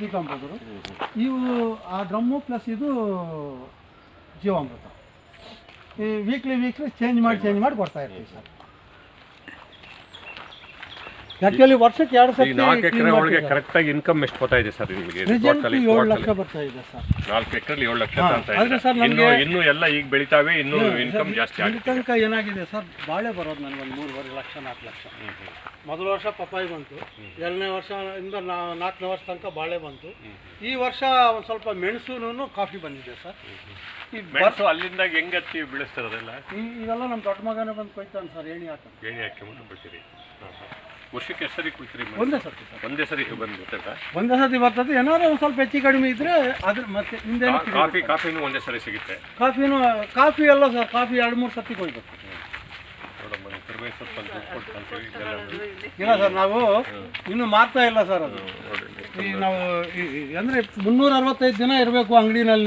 Decomposer ಇವು ಆ drum plus ಇದು ಜೀವಾಮೃತ ಈ ವೀಕ್ಲಿ ಚೇಂಜ್ ಮಾಡಿ ಕೊಡ್ತಾ ಇರ್ತೀವಿ ಸರ್. ಆ್ಯಕ್ಚುಲಿ ವರ್ಷಕ್ಕೆ 2 ಸತಿ 4 ಎಕರೆ ಒಳಗೆ ಕರೆಕ್ಟಾಗಿ ಇನ್ಕಮ್ ಎಷ್ಟು ಬರ್ತಾ ಇದೆ ಸರ್ ನಿಮಗೆ? ರಿಸಲ್ಟ್ 7 ಲಕ್ಷ ಬರ್ತಾ ಇದೆ ಸರ್. 4 ಎಕರೆಲಿ 7 ಲಕ್ಷ ಅಂತ ಆದರೆ ಸರ್ ಇನ್ನು ಎಲ್ಲ ಈಗ ಬೆಳಿತಾವೆ, ಇನ್ನು ಇನ್ಕಮ್ ಜಾಸ್ತಿ ಆಗಿದೆ. ತನಕ ಏನಾಗಿದೆ ಸರ್, ಬಾಳೆ ಬರೋದು ನನಗೊಂದು 3.5 ಲಕ್ಷ 4 ಲಕ್ಷ. ಮೊದಲ ವರ್ಷ ಪಪ್ಪಾಯಿ ಬಂತು, 2ನೇ ವರ್ಷದಿಂದ 4ನೇ ವರ್ಷ ತನಕ ಬಾಳೆ ಬಂತು. ಈ ವರ್ಷ ಒಂದು ಸ್ವಲ್ಪ ಮೆಣಸು ಕಾಫಿ ಬಂದಿದೆ ಸರ್. ಈ ಮೆಣಸು ಅಲ್ಲಿಂದ ಹೆಂಗೆ ಹತ್ತಿ ಬೆಳೆಸ್ತಾರದೆಲ್ಲ? ಇವೆಲ್ಲ ನಮ್ಮ ದೊಡ್ಡ ಮಗನೇ ಬಂದು ಕೊಯ್ತಾನೆ ಸರ್, ಏಣಿ ಹಾಕಿ ಬಿಡ್ತೀರಿ. ವರ್ಷಕ್ಕೆ ಎಷ್ಟು ಸರಿ ಕೊಡ್ತೀರಿ? ಒಂದೇ ಸರ್ತಿ ಸರ್. ಒಂದೇ ಸರಿ ಬಂದು ಒಂದೇ ಸರ್ತಿ ಬರ್ತದೆ. ಏನಾದ್ರು ಒಂದು ಸ್ವಲ್ಪ ಹೆಚ್ಚು ಕಡಿಮೆ ಇದ್ರೆ ಅದ್ರ ಮತ್ತೆ ಹಿಂದೆ ಕಾಫಿನೂ ಒಂದೇ ಸರಿ ಸಿಗುತ್ತೆ. ಕಾಫಿ ಎಲ್ಲ ಸರ್, ಕಾಫಿ 2-3 ಸರ್ತಿ ಕೊಯ್ಬೇಕು. ಇಲ್ಲ ಸರ್, ನಾವು ಇನ್ನು ಮಾರ್ತಾ ಇಲ್ಲ ಸರ್. ಅದು ನಾವು ಅಂದರೆ 365 ದಿನ ಇರಬೇಕು ಅಂಗಡಿನಲ್ಲಿ.